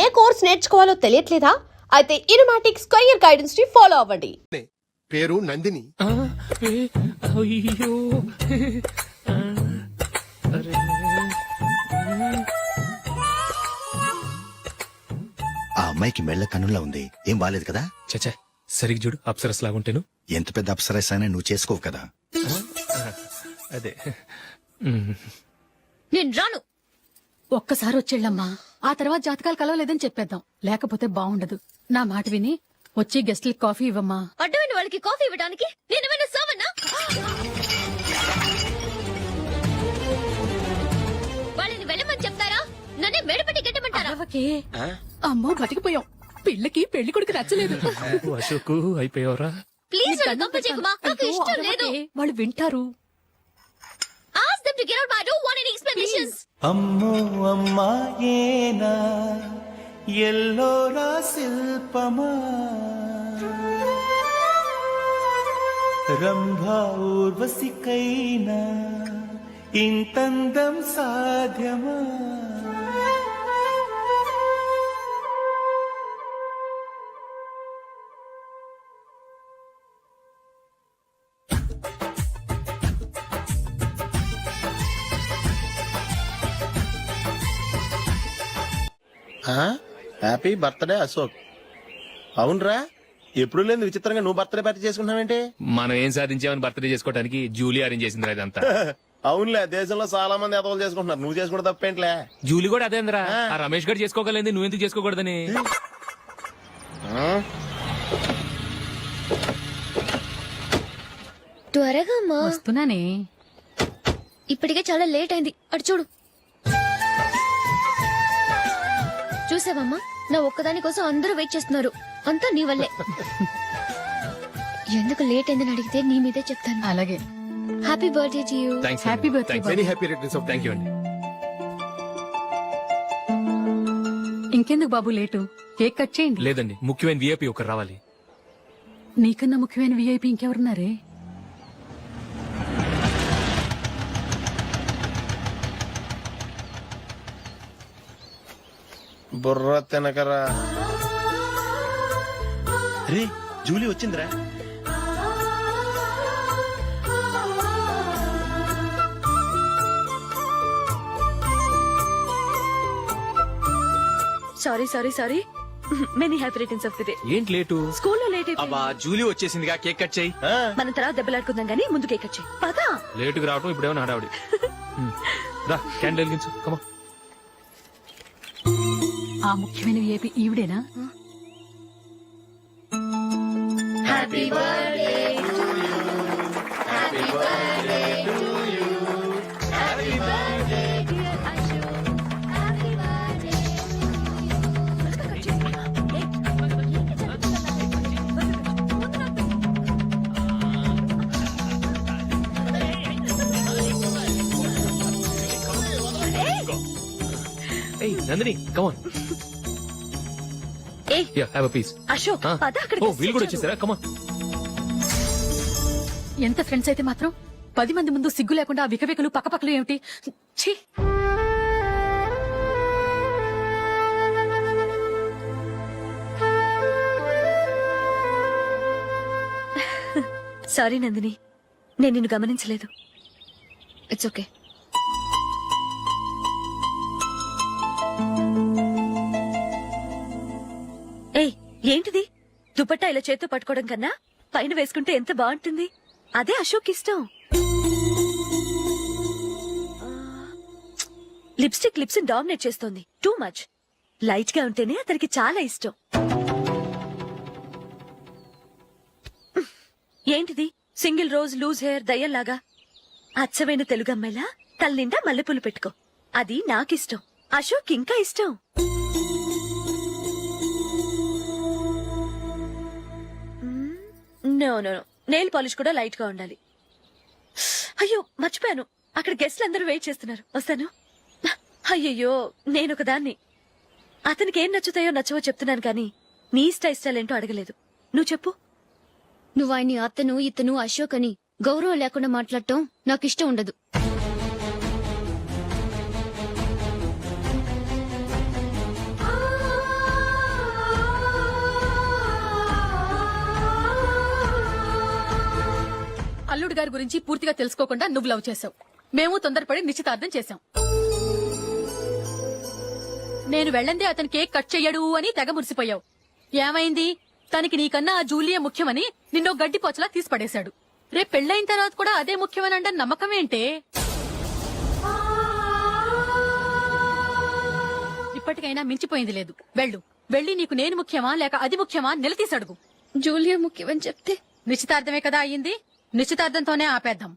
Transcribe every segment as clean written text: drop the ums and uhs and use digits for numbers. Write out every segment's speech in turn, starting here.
ఏ course నేర్చుకోవాలో తెలియట్లేదా? అయితే ఇనుమాటిక్స్ career guidance ని follow అవ్వండి. పేరు నందిని. ఆ అమ్మాయికి మెళ్ళ కన్నులా ఉంది, ఏం బాలేదు కదా? చచ్చా సరిగ్గా చూడు, అప్సరస్ లాగుంటేను. ఎంత పెద్ద అప్సరస్ అయినా నువ్వు చేసుకోవు కదా. అదే నేను రాను. ఒక్కసారి వచ్చేళ్ళమ్మా, ఆ తర్వాత జాతకాలు కలవలేదని చెప్పేద్దాం, లేకపోతే బాగుండదు. నా మాట విని వచ్చి గెస్ట్లకి కాఫీ ఇవ్వమ్మా. అడ్డమైన వాళ్ళకి కాఫీ ఇవ్వడానికి నేనేమైనా సోమన్నా? వాళ్ళని వెళ్ళమని చెప్తారా, నన్నే మేడపట్టి గెట్టమంటారా? అమ్మో బతికిపోయాం, పిల్లకి పెళ్లి కొడుకు నచ్చలేదు. అశోక్ అయిపోయావరా? ప్లీజ్ నన్ను పంపించేకుమా, నాకు ఇష్టం లేదు. వాళ్ళు వింటారు. Ask them to get out. I don't want any explanations. అమ్మో అమ్మాయేనా ఎల్లోరా శిల్పమా రంభా ఊర్వశికైనా ఇంతందం సాధ్యమా? Happy birthday Ashok. అవునరా, ఎప్పుడు లేదు విచిత్రంగా నువ్వు బర్త్డే పార్టీ చేసుకుంటావేంటి? మనం ఏం సాధించామని బర్త్డే చేసుకోవడానికి జూలీ అరేంజ్ చేసింది ఇదంతా. అవునులే, దేశంలో చాలా మంది ఎదవలు చేసుకుంటున్నారు, నువ్వు చేసుకుంటే తప్పేంట్లే. జూలీ కూడా అదేంద్రా, ఆ రమేష్ గారు చేసుకోగలేదు, నువ్వెందుకు చేసుకోకూడదని. త్వరగా అమ్మా, వస్తున్నానే. ఇప్పటికే చాలా లేట్ అయింది. అటు చూడు. చూసావమ్మా, నా ఒక్కదాని కోసం అందరూ వెయిట్ చేస్తున్నారు. అంతా నీ వల్లే. ఎందుకు లేట్ అయిందని అడిగితే నీ మీదే చెప్తాను. అలాగే. Happy birthday to you. Happy birthday. Very happy returns of thank you అండి. ఇంకెందుకు బాబు లేటు, కేక్ కట్ చేయండి. లేదండి, ముఖ్యమైన విఐపి ఒకరు రావాలి. నీకన్నా ముఖ్యమైన విఐపి ఇంకెవరున్నారే? బుర్ర తినకరా. రే జూలీ వచ్చిందిరా. Sorry many happy returns of the day. ఏంటి లేటు? స్కూల్లో లేట్ అయిపోయింది. అబ్బా జూలీ వచ్చేసిందిగా, కేక్ కట్ చేయి. మనం తర్వాత దెబ్బలాడుకుందాం గానీ ముందు కేక్ కట్ చేయి. పదా లేటుగా రావటం ఇప్పుడేమో హడావుడి. రా క్యాండిల్ వెలిగించు, కమా. ఆ ముఖ్యమైన విఐపి ఈవిడేనా? Happy birthday to you. Happy birthday to you. Happy birthday dear Ashok. Happy birthday. ఏయ్ నందిని, కమ్ ఆన్. ఏయ్ ya have a piece. Ashok పద, అక్కడికి ఓ వీళ్ళు కూడా వచ్చేసారా? Come on. ఎంత ఫ్రెండ్స్ అయితే మాత్రం 10 మంది ముందు సిగ్గు లేకుండా ఆ వికవికలు పక్కపక్కలు ఏమిటి? ఛీ! సారీ నందిని, నేను నిన్ను గమనించలేదు. It's okay. ఏయ్ ఏంటిది? దుపట్టా ఇలా చేత్తో పట్టుకోవడం కన్నా పైన వేసుకుంటే ఎంత బాగుంటుంది. అదే అశోక్ ఇష్టం. లిప్స్టిక్ లిప్స్ డామినేట్ చేస్తోంది. Too much. లైట్ గా ఉంటేనే అతనికి చాలా ఇష్టం. ఏంటిది? సింగిల్ రోజ్ లూజ్ హెయిర్ దయ్యంలాగా. అచ్చమైన తెలుగు అమ్మాయిలా తల నిండా మల్లెపూలు పెట్టుకో. అది నాకిష్టం. అశోక్ ఇంకా ఇష్టం. No no no, nail polish కూడా లైట్ గా ఉండాలి. అయ్యో మర్చిపోయాను, అక్కడ గెస్ట్లు అందరూ వెయిట్ చేస్తున్నారు. వస్తాను. అయ్యయ్యో నేనొక దాన్ని. అతనికి ఏం నచ్చుతాయో నచ్చవో చెప్తున్నాను కానీ నీ ఇష్టాలేంటో అడగలేదు. నువ్వు చెప్పు. నువ్వు ఆయన్ని అతను ఇతను అశోక్ అని గౌరవం లేకుండా మాట్లాడటం నాకు ఇష్టం ఉండదు. అల్లుడు గారి గురించి పూర్తిగా తెలుసుకోకుండా నువ్వు లవ్ చేసావు. మేము తొందరపడి నిశ్చితార్థం చేశాం. నేను వెళ్ళందే అతని కేక్ కట్ చెయ్యడు అని తెగ మురిసిపోయావు. ఏమైంది? తనకి నీకన్నా ఆ జూలియే ముఖ్యమని నిన్నో గడ్డి పోచలా తీసిపడేశాడు. రేపు పెళ్ళైన తర్వాత కూడా అదే ముఖ్యమని అంటే నమ్మకం ఏంటే? ఇప్పటికైనా మించిపోయింది లేదు. వెళ్ళి నీకు నేను ముఖ్యమా లేక అది ముఖ్యమా నిలదీసి అడుగు. జూలియా ముఖ్యమని చెప్తే నిశ్చితార్థమే కదా అయ్యింది. నిశ్చితార్థంతోనే ఆపేద్దాం.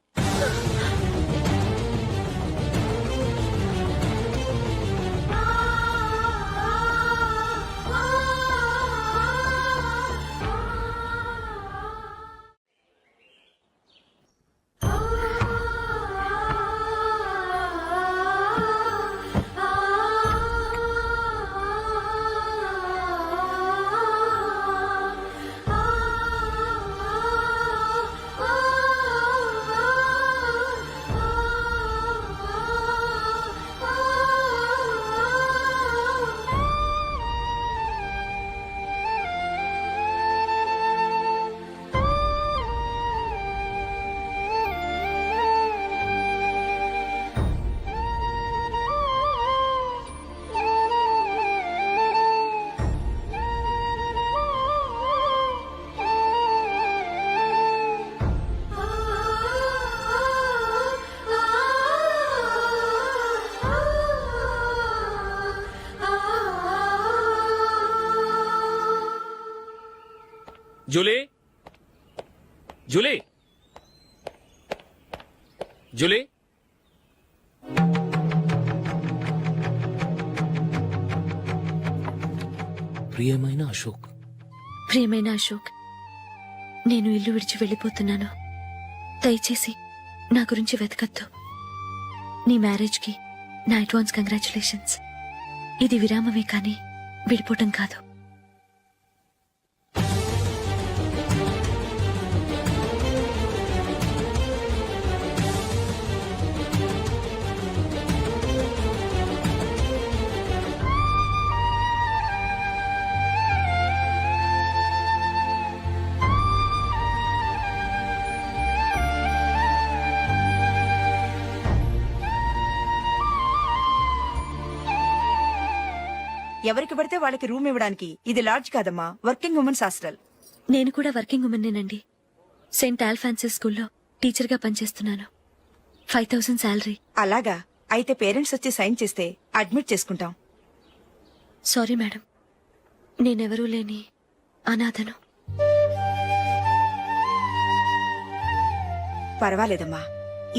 జూలీ జూలీ జూలీ ప్రియమైన అశోక్, ప్రియమైన అశోక్, నేను ఇల్లు విడిచి వెళ్ళిపోతున్నాను. దయచేసి నా గురించి వెతకద్దు. నీ మ్యారేజ్ కి నా అడ్వాన్స్ కంగ్రాచులేషన్స్. ఇది విరామమే కానీ విడిపోవటం కాదు. ఎవరికి పడితే వాళ్ళకి రూమ్ ఇవ్వడానికి ఇది లాడ్జ్ కాదమ్మా, వర్కింగ్ ఉమెన్స్ హాస్టల్. నేను కూడా వర్కింగ్ ఉమెన్నేనండి. సెయింట్ ఆల్ఫాన్సిస్ స్కూల్లో టీచర్గా పనిచేస్తున్నాను. 5000 శాలరీ. అలాగా? అయితే పేరెంట్స్ వచ్చి సైన్ చేస్తే అడ్మిట్ చేసుకుంటాం. సారీ మేడం, నేనెవరూ లేని అనాథను. పర్వాలేదమ్మా,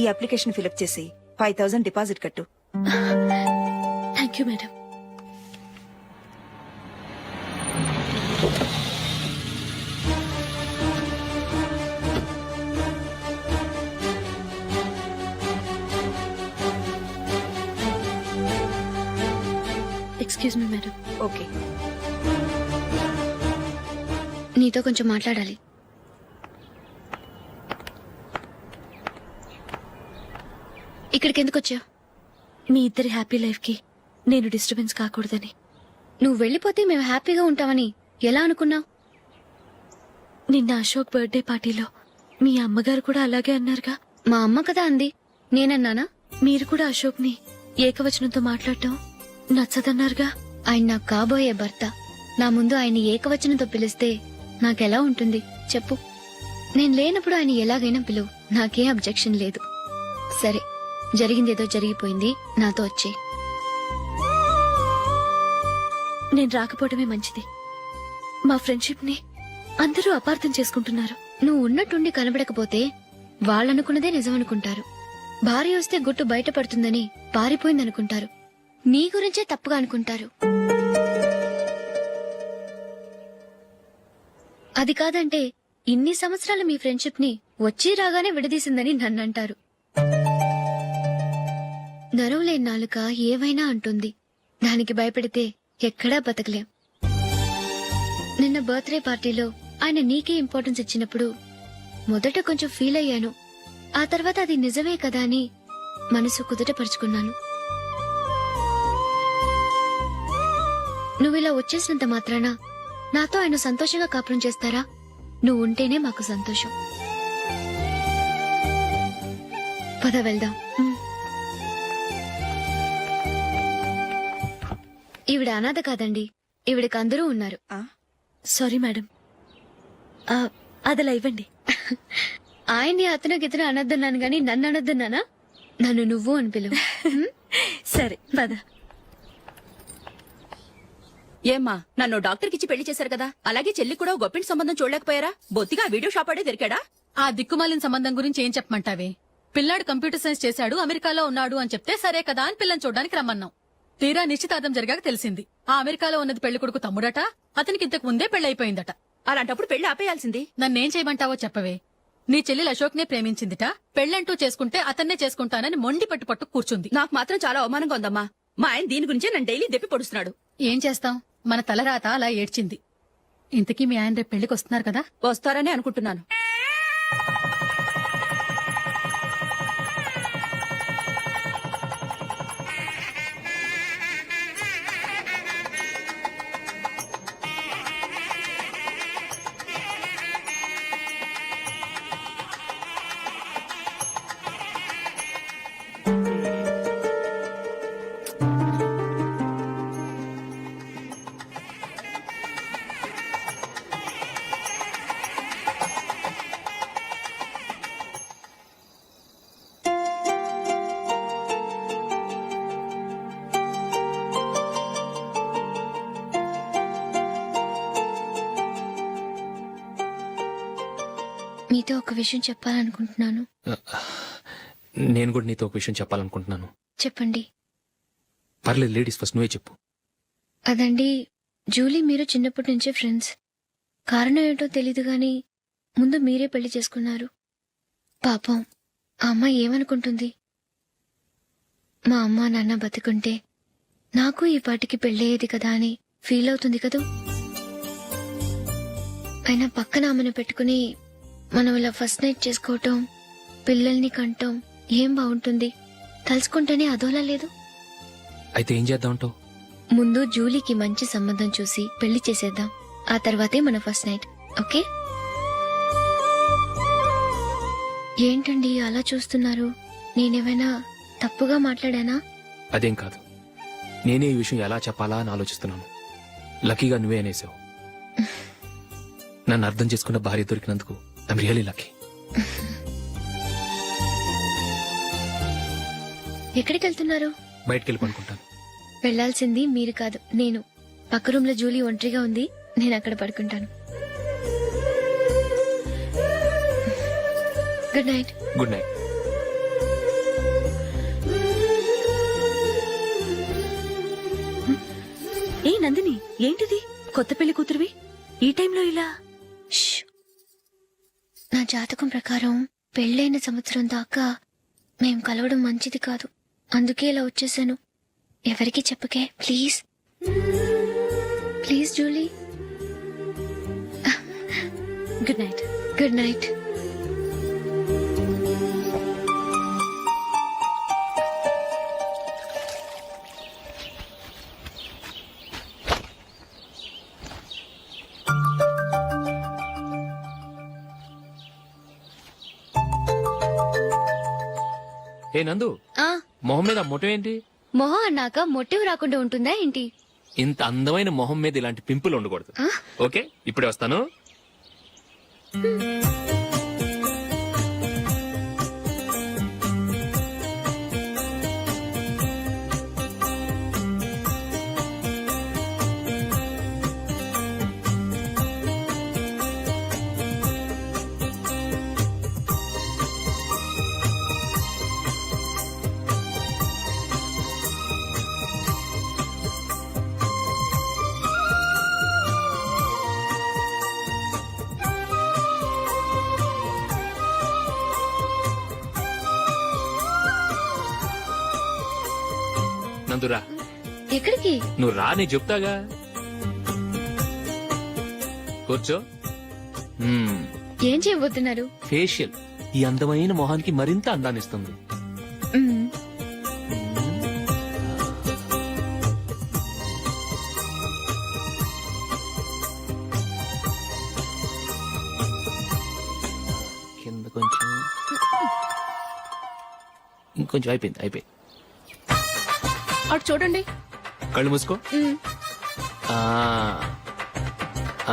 ఈ అప్లికేషన్ ఫిలప్ చేసి 5000 డిపాజిట్ కట్టు. Thank you madam. Excuse me madam. Okay. నీతో కొంచెం మాట్లాడాలి. ఇక్కడికి ఎందుకు వచ్చావు? మీ ఇద్దరి హ్యాపీ లైఫ్ కి నేను డిస్టర్బెన్స్ కాకూడదని. నువ్వు వెళ్ళిపోతే మేము హ్యాపీగా ఉంటామని ఎలా అనుకున్నావు? నిన్న అశోక్ బర్త్డే పార్టీలో మీ అమ్మగారు కూడా అలాగే అన్నారుగా. మా అమ్మ కదా అంది, నేనన్నానా? మీరు కూడా అశోక్ ని ఏకవచనంతో మాట్లాడటం నచ్చదన్నారుగా. ఆయన నాకు కాబోయే భర్త. నా ముందు ఆయన ఏకవచనంతో పిలిస్తే నాకెలా ఉంటుంది చెప్పు? నేను లేనప్పుడు ఆయన ఎలాగైనా పిలువు, నాకేం అబ్జెక్షన్ లేదు. సరే, జరిగిందేదో జరిగిపోయింది, నాతో వచ్చే. నేను రాకపోవడమే మంచిది. మా ఫ్రెండ్షిప్ ని అందరూ అపార్థం చేసుకుంటున్నారు. నువ్వు ఉన్నట్టుండి కనబడకపోతే వాళ్ళనుకున్నదే నిజమనుకుంటారు. భార్య వస్తే గుట్టు బయటపడుతుందని పారిపోయిందనుకుంటారు. నీ గురించే తప్పుగా అనుకుంటారు. అది కాదంటే ఇన్ని సంవత్సరాలు మీ ఫ్రెండ్షిప్ ని వచ్చి రాగానే విడదీసిందని నన్నంటారు. నరవలేని నాలుక ఏవైనా అంటుంది. దానికి భయపడితే ఎక్కడా బతకలేం. నిన్న బర్త్డే పార్టీలో ఆయన నీకే ఇంపార్టెన్స్ ఇచ్చినప్పుడు మొదట కొంచెం ఫీల్ అయ్యాను. ఆ తర్వాత అది నిజమే కదా అని మనసు కుదుటపరుచుకున్నాను. నువ్విలా వచ్చేసినంత మాత్రాన నాతో ఆయన సంతోషంగా కాపురం చేస్తారా? నువ్వు ఉంటేనే మాకు సంతోషం. పద వెళ్దాం. ఈవిడ అనాథ కాదండి, ఈవిడకి అందరూ ఉన్నారు. సారీ మేడం, అదలా ఇవ్వండి. ఆయన్ని అతను గితను అనొద్దన్నాను గాని నన్ను అనొద్దన్నానా? నన్ను నువ్వు అని పిలువు. సరే పద. ఏమ్మా నన్ను డాక్టర్ కిచ్చి పెళ్లి చేశారు కదా, అలాగే చెల్లి కూడా గొప్పింటి సంబంధం చూడలేకపోయారా? బొత్తిగా వీడియో షాప్ ఆడే దొరికాడా? ఆ దిక్కుమాలిన సంబంధం గురించి ఏం చెప్పమంటావే? పిల్లాడు కంప్యూటర్ సైన్స్ చేశాడు, అమెరికాలో ఉన్నాడు అని చెప్తే సరే కదా అని పిల్లని చూడడానికి రమ్మన్నాం. తీరా నిశ్చితార్థం జరిగాక తెలిసింది ఆ అమెరికాలో ఉన్నది పెళ్లి కొడుకు తమ్ముడట, అతనికి ఇంతకు ముందే పెళ్లయిపోయిందట. అలాంటప్పుడు పెళ్లి ఆపేయాల్సింది. నన్నేం చేయమంటావో చెప్పవే. నీ చెల్లెలు అశోక్ నే ప్రేమించిందిట, పెళ్లంటూ చేసుకుంటే అతన్నే చేసుకుంటానని మొండి పట్టు కూర్చుంది. నాకు మాత్రం చాలా అవమానంగా ఉందమ్మా. మా ఆయన దీని గురించే నన్ను డైలీ దెప్పి పొడుస్తున్నాడు. ఏం చేస్తాం, మన తలరాత అలా ఏడ్చింది. ఇంతకీ మీ ఆయన రేపు పెళ్లికి వస్తున్నారు కదా? వస్తారని అనుకుంటున్నాను. మీతో ఒక విషయం చెప్పాలనుకుంటున్నాను. నేను కూడా నీతో ఒక విషయం చెప్పాలనుకుంటున్నాను. చెప్పండి. పర్లేదు, లేడీస్ ఫస్ట్, నువ్వే చెప్పు. అదండి, జూలీ మీరు చిన్నప్పటి నుంచే ఫ్రెండ్స్. కారణం ఏంటో తెలీదు గాని ముందు మీరే పెళ్లి చేసుకున్నారు. పాపం ఆ అమ్మాయి ఏమనుకుంటుంది? మా అమ్మ నాన్న బతికుంటే నాకు ఈ పాటికి పెళ్ళయ్యేది కదా అని ఫీల్ అవుతుంది కదూ. అయినా పక్కన ఆమెను పెట్టుకుని మనం ఇలా ఫస్ట్ నైట్ చేసుకోవటం, పిల్లల్ని కంటాం ఏం బాగుంటుంది? తలుచుకుంటేనే అదోలా లేదు. అయితే ఏం చేద్దామంటావు? ముందు జూలీకి మంచి సంబంధం చూసి పెళ్లి చేసేద్దాం, ఆ తర్వాతే మన ఫస్ట్ నైట్. ఓకే? ఏంటండి అలా చూస్తున్నారు? నేనేమైనా తప్పుగా మాట్లాడానా? అదేం కాదు, నేనే ఈ విషయం ఎలా చెప్పాలా అని ఆలోచిస్తున్నాను. లక్కీగా నువ్వే అనేసావు. నన్ను అర్థం చేసుకున్న భార్య దొరికినందుకు ఐమ్ రియలీ లక్కీ. ఎక్కడికి వెళ్తున్నారు? బయటికి వెళ్ళి పడుకుంటాను. వెళ్లాల్సింది మీరు కాదు, నేను. పక్క రూమ్ లో జూలీ ఒంటరిగా ఉంది, నేను అక్కడ పడుకుంటాను. Good night. Good night. ఏ నందిని, ఏంటిది? కొత్త పెళ్లి కూతురువి ఈ టైంలో ఇలా? ష్. నా జాతకం ప్రకారం పెళ్ళైన సంవత్సరం దాకా మేం కలవడం మంచిది కాదు, అందుకే ఇలా వచ్చేసాను. ఎవరికి చెప్పకే please. Please Julie. Good night. Good night. ఏ నందు, ఆ మొహం మీద మొట్టం ఏంటి? మొహం అన్నాక మొట్టివి రాకుండా ఉంటుందా ఏంటి? ఇంత అందమైన మొహం మీద ఇలాంటి పింపుల్ ఉండకూడదు. ఓకే, ఇప్పుడే వస్తాను. నందురా, ఎక్కడికి? నువ్వు రా, నేను చెప్తాగా. కూర్చో. ఏం చేయబోతున్నారు? ఫేషియల్ ఈ అందమైన మొహానికి మరింత అందాన్నిస్తుంది. మ్మ్. కింద కొంచెం. ఇంకొంచెం అయిపోయి అటు చూడండి. కళ్ళు మూసుకో. ఆ,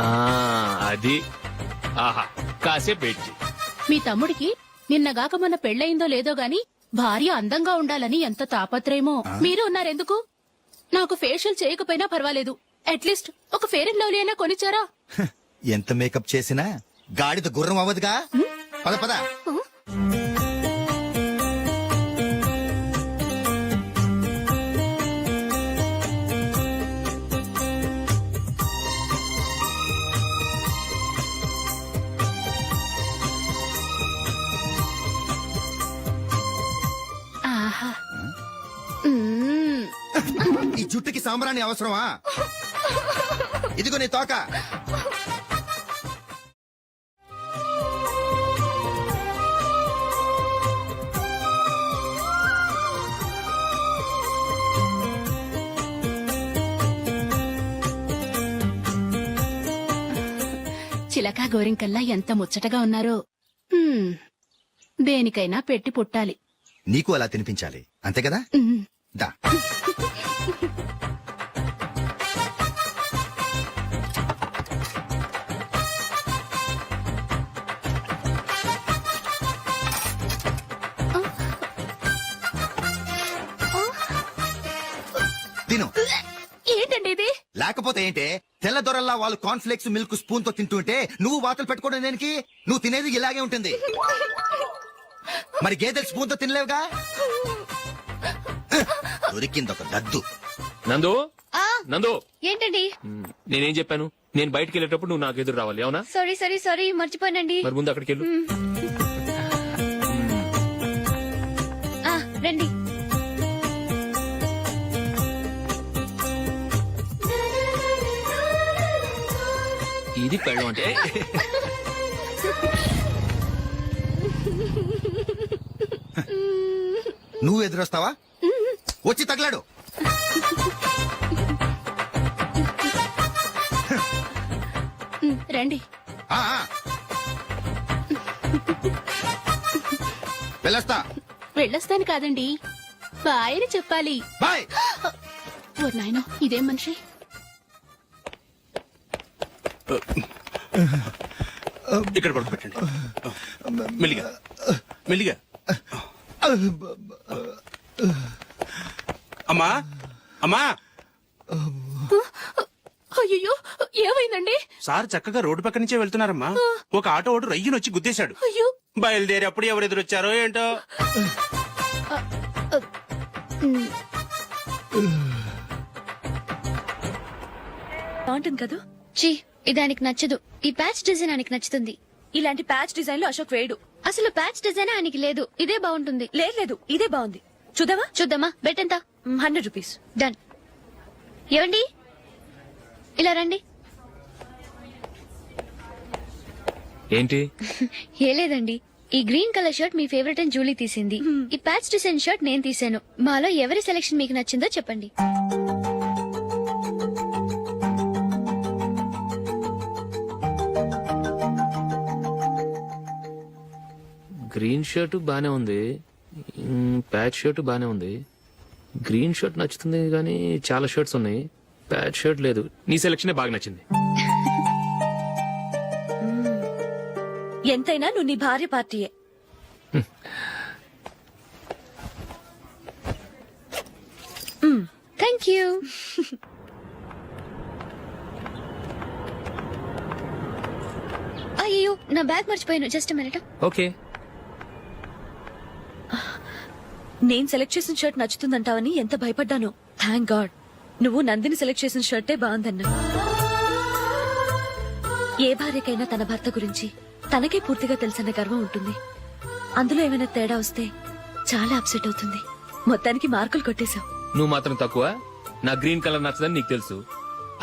ఆ, అది ఆహా కాసేపు వెయిట్ చెయ్. మీ తమ్ముడికి నిన్నగాక మొన్న పెళ్ళయిందో లేదో గాని భార్య అందంగా ఉండాలని ఎంత తాపత్రయమో. మీరు ఉన్నారెందుకు? నాకు ఫేషియల్ చేయకపోయినా పర్వాలేదు, అట్లీస్ట్ ఒక ఫేర్ అండ్ లవ్లీ అయినా కొనిచ్చారా? ఎంత మేకప్ చేసినా గాడిద గుర్రం అవ్వదుగా. పద పద. ఆహా. ఈ జుట్టుకి సాంబ్రాణి అవసరమా? ఇదిగో నీ తోక. చిలకా గోరింకల్లా ఎంత ముచ్చటగా ఉన్నారో. హ్మ్. దేనికైనా పెట్టి పుట్టాలి. నీకు అలా తినిపించాలి అంతే కదా. ఉమ్. దా. తిను. ఏంటండి ఇది? లేకపోతే ఏంటే, తెల్ల దొరల్లా వాళ్ళు కార్న్ఫ్లేక్స్ మిల్క్ స్పూన్ తో తింటుంటే నువ్వు వాతలు పెట్టుకోవడం దేనికి? నువ్వు తినేది ఇలాగే ఉంటుంది. మరి గేదెలు స్పూన్ తో తినలేవుగా. దొరికింది ఒక దద్దు. నందు నందు, ఏంటండి? నేనేం చెప్పాను? నేను బయటికి వెళ్ళేటప్పుడు నువ్వు నాకు ఎదురు రావాలి, అవునా? సారీ మర్చిపోయానండి. మరి ముందు అక్కడికి వెళ్ళు. రండి. ఇది పెళ్ళం అంటే. నువ్వు ఎదురొస్తావా? వచ్చి తగలాడు. రండి. ఆ, ఆ. వెళ్ళొస్తా. వెళ్ళొస్తాను కాదండి, బాయ్ అని చెప్పాలి. బాయ్. ఓ నాయనో, ఇదేం మనిషి? ఇక్కడ పడుకోబెట్టండి. మెల్లిగా మెల్లిగా. అమ్మా అమ్మా, అయ్యో, ఏమైందండి? సార్ చక్కగా రోడ్డు పక్క నుంచే వెళ్తున్నారమ్మా. ఒక ఆటో ఓడు రయ్యను వచ్చి గుద్దేశాడు. అయ్యో. బయలుదేరి అప్పుడు ఎవరు ఎదురొచ్చారో ఏంటో. బాగుంటుంది కదా. చీ, ఇది ఆయనకి నచ్చదు. ఈ ప్యాచ్ డిజైన్ ఆయనకి నచ్చుతుంది. ఇలాంటి ప్యాచ్ డిజైన్ లో అశోక్ వేయడు. అసలు ప్యాచ్ డిజైన్ ఆయనకి లేదు. ఇదే బాగుంటుంది. లేదు, ఇదే బాగుంది. చూద్దామా? చూద్దామా? బెట్ ఎంత? 100 రూపీస్. డన్. ఏమండి, ఇలా రండి. ఏంటి? ఏ లేదండి, ఈ గ్రీన్ కలర్ షర్ట్ మీ ఫేవరెట్ అని జూలీ తీసింది. ఈ ప్యాచ్ డిజైన్ షర్ట్ నేను తీసాను. మాలో ఎవరి సెలెక్షన్ మీకు నచ్చిందో చెప్పండి. గ్రీన్ షర్ట్ బానే ఉంది, ప్యాచ్ షర్ట్ బానే ఉంది. గ్రీన్ షర్ట్ నచ్చుతుంది కానీ చాలా షర్ట్స్ ఉన్నాయి, ప్యాచ్ షర్ట్ లేదు. నీ సెలక్షనే బాగా నచ్చింది. ఎంతైనా నువ్వు నీ భార్య పార్టీయే. Thank you. అయ్యో, నా బ్యాగ్ మర్చిపోయాను. Just minute. ఓకే. నేను సెలెక్ట్ చేసిన షర్ట్ నచ్చుతుందంటావని ఎంత భయపడ్డాను. థ్యాంక్ గాడ్ నువ్వు నందిని సెలెక్ట్ చేసిన షర్టే బాగుందన్నా. ఏ భార్యకైనా తన భర్త గురించి తనకే పూర్తిగా తెలుసన్న గర్వం ఉంటుంది. అందులో ఏమైనా తేడా వస్తే చాలా అప్సెట్ అవుతుంది. మొత్తానికి మార్కులు కొట్టేశావు. నువ్వు మాత్రం తక్కువ. నా గ్రీన్ కలర్ నచ్చదని నీకు తెలుసు,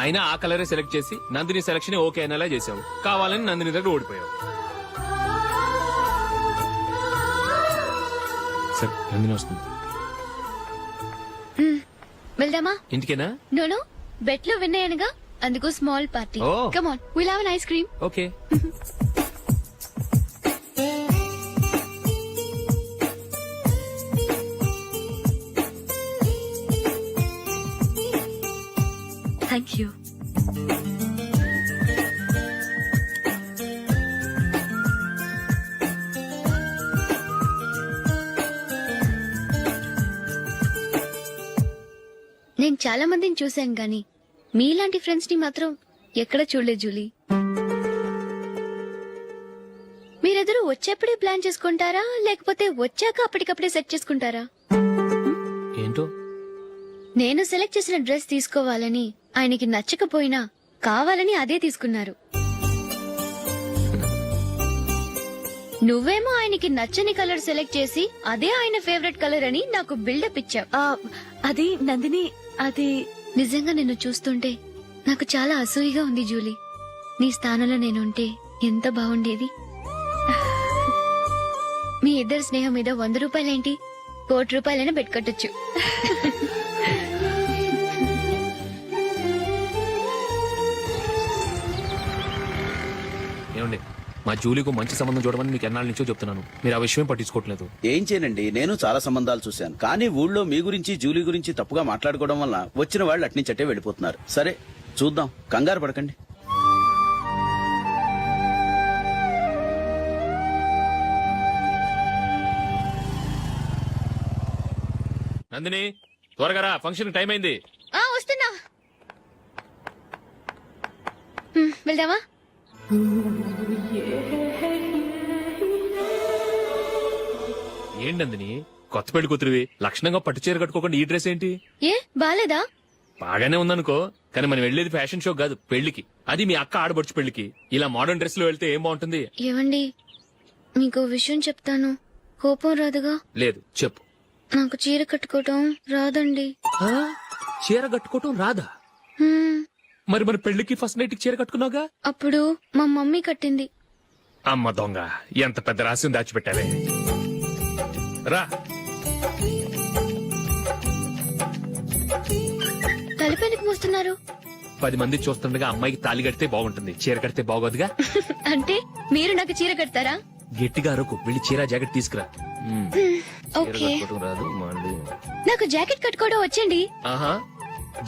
అయినా ఆ కలరే సెలెక్ట్ చేసి నందిని సెలక్షన్ ఓకే అనేలా చేసావు. కావాలని నందిని దగ్గర ఓడిపోయావు. సరే, నందిని వస్తుంది. వెళ్దామా? ఇంటికేనా? నో, బెట్ లో విన్ అయ్యానుగా, అందుకు small party. Oh. Come on, will have an ice cream. Okay. నేను చాలా మందిని చూశాను గాని మీలాంటి ఫ్రెండ్స్ ని మాత్రం ఎక్కడ చూడలేదు జూలీ. మీరెదరూ వచ్చేప్పుడే ప్లాన్ చేసుకుంటారా లేకపోతే వచ్చాక అప్పటికప్పుడే సెట్ చేసుకుంటారా? ఏంటో నేను సెలెక్ట్ చేసిన డ్రెస్ తీసుకోవాలని ఆయనకి నచ్చకపోయినా కావాలని అదే తీసుకున్నారు. నువ్వేమో ఆయనకి నచ్చని కలర్ సెలెక్ట్ చేసి అదే ఆయన ఫేవరెట్ కలర్ అని నాకు బిల్డప్ ఇచ్చావు. అది నందిని, అది నిజంగా నిన్ను చూస్తుంటే నాకు చాలా అసూయగా ఉంది జూలీ. నీ స్థానంలో నేనుంటే ఎంత బాగుండేది. మీ ఇద్దరు స్నేహం మీద 100 రూపాయలేంటి, 1 కోటి రూపాయలైనా పెట్టుకట్టొచ్చు. ఏమండి, మా జూలీకు మంచి సంబంధం చూడమని మీకు ఎన్నాళ్ళ నుంచో చెప్తున్నాను. మీరు ఆ విషయం పట్టించుకోవట్లేదు. ఏం చేయనండి, నేను చాలా సంబంధాలు చూశాను. కానీ ఊళ్ళో మీ గురించి జూలీ గురించి తప్పుగా మాట్లాడుకోవడం వల్ల వచ్చిన వాళ్ళు అట్నుంచట్టే వెళ్ళిపోతున్నారు. సరే చూద్దాం, కంగారు పడకండి. నందిని, త్వరగా రా, ఫంక్షన్ టైం అయింది. వస్తున్నా. వెళ్దామా? ఏంటి నందిని, కొత్త పెళ్లి కూతురివి లక్షణంగా పట్టు చీర కట్టుకోకుండా ఈ డ్రెస్ ఏంటి? ఏ బాలేదా? బాగానే ఉందనుకో, కానీ మనం వెళ్ళేది ఫ్యాషన్ షో కాదు, పెళ్లికి. అది మీ అక్క ఆడబడుచు పెళ్లికి. ఇలా మోడర్న్ డ్రెస్ లో వెళ్తే ఏం బాగుంటుంది? ఏవండి, మీకు విషయం చెప్తాను, కోపం రాదుగా? లేదు, చెప్పు. నాకు చీర కట్టుకోవటం రాదండి. చీర కట్టుకోవటం రాదా? మరి మన పెళ్లికి ఫస్ట్ నైట్ కి చీర కట్టుకున్నావుగా? అప్పుడు మా మమ్మీ కట్టింది. అమ్మ దొంగ, ఎంత పెద్ద రహస్యం దాచిపెట్టావే. రా. తలపెందుకు మోస్తున్నారు? 10 మంది చూస్తుండగా అమ్మాయికి తాళి కడితే బాగుంటుంది, చీర కడితే బాగోదుగా. అంటే మీరు నాకు చీర కడతారా? గట్టిగా అరకు, వెళ్ళి చీర జాకెట్ తీసుకురా. చీర ఓకే. కట్టుకోవటం రాదు మళ్ళీ. నాకు జాకెట్ కట్టుకోవడం వచ్చండి. ఆహా,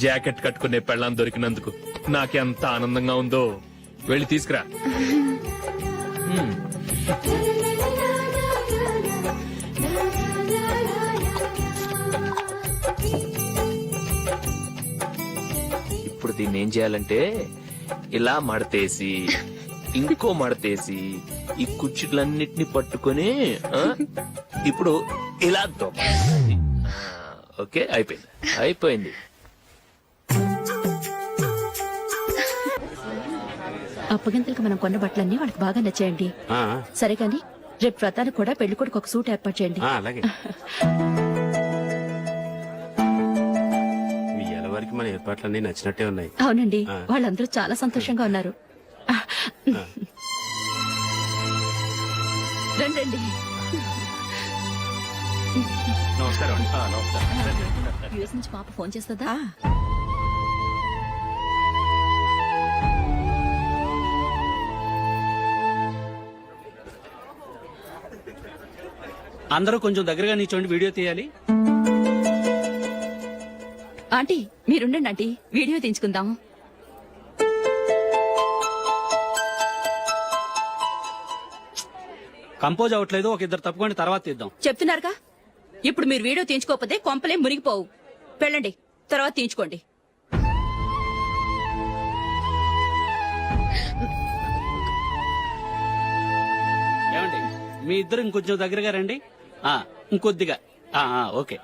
జాకెట్ కట్టుకునే పెళ్ళాం దొరికినందుకు నాకెంత ఆనందంగా ఉందో. వెళ్ళి తీసుకురా. ఇప్పుడు దీన్ని ఏం చేయాలంటే ఇలా మడతేసి ఇంకో మడతేసి ఈ కుర్చీలన్నిటిని పట్టుకొని ఇప్పుడు ఇలా దొబ్బేయాలి. ఓకే, అయిపోయింది అయిపోయింది. అప్పగింతలకు మనం కొన్న బట్టలన్నీ వాళ్ళకి బాగా నచ్చాయండి. సరే కానీ రేపు వ్రతానికి కూడా పెళ్లి కొడుకు ఒక సూట్ ఏర్పాటు చేయండి. అలాగే. మీ ఎలవారికి మన ఏర్పాట్లన్నీ నచ్చినట్టే ఉన్నాయి. అవునండి, వాళ్ళందరూ చాలా సంతోషంగా ఉన్నారు. రండి. నమస్కారం. యూఎస్ నుంచి పాప ఫోన్ చేస్తుందా? అందరూ కొంచెం దగ్గరగా నిల్చోండి, వీడియో తీయాలి. ఆంటీ మీరుండండి ఆంటీ, వీడియో తీయించుకుందాం. కంపోజ్ అవ్వట్లేదు, ఒక ఇద్దరు తప్పుకొని తర్వాత తీద్దాం. చెప్తున్నారుగా, ఇప్పుడు మీరు వీడియో తీయించుకోకపోతే కొంపలే మునిగిపోవు. వెళ్ళండి, తర్వాత తీయించుకోండి. ఏమండి, మీ ఇద్దరు ఇంకొంచెం దగ్గరగా రండి. ఇంకొద్దిగా. ఓకే.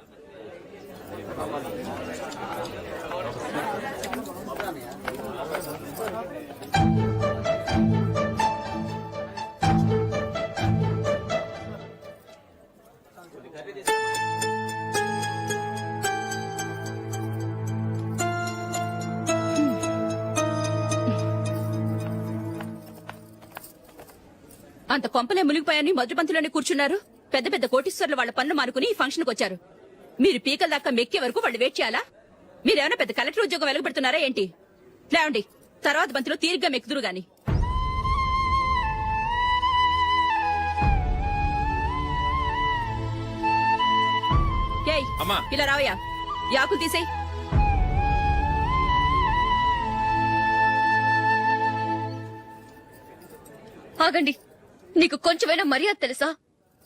అంత కొంపలే మునిగిపోయాని మొదటి పంతులోనే కూర్చున్నారు. పెద్ద పెద్ద కోటీశ్వర్లు వాళ్ళ పనులు మానుకుని ఈ ఫంక్షన్ కు వచ్చారు. మీరు పీకల దాకా మెక్కే వరకు వాళ్ళు వెయిట్ చేయాలా? మీరేమైనా పెద్ద కలెక్టర్ ఉద్యోగం వెలగబెడుతున్నారా ఏంటి? లేవండి, తర్వాత బంతిలో తీరిగ్గా మెక్కుదురు గాని. ఏయ్, ఇలా రావయ్యా, యాకులు తీసేయ్. ఆగండి, నీకు కొంచెమైనా మర్యాద తెలుసా?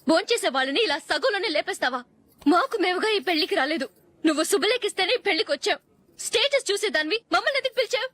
భోంచేసే వాళ్ళని ఇలా సగంలోనే లేపేస్తావా? మాకు మేముగా ఈ పెళ్లికి రాలేదు. నువ్వు శుభలేఖిస్తేనే ఈ పెళ్లికి వచ్చావు. స్టేటస్ చూసేదానివి మమ్మల్ని ఎందుకు పిలిచావు?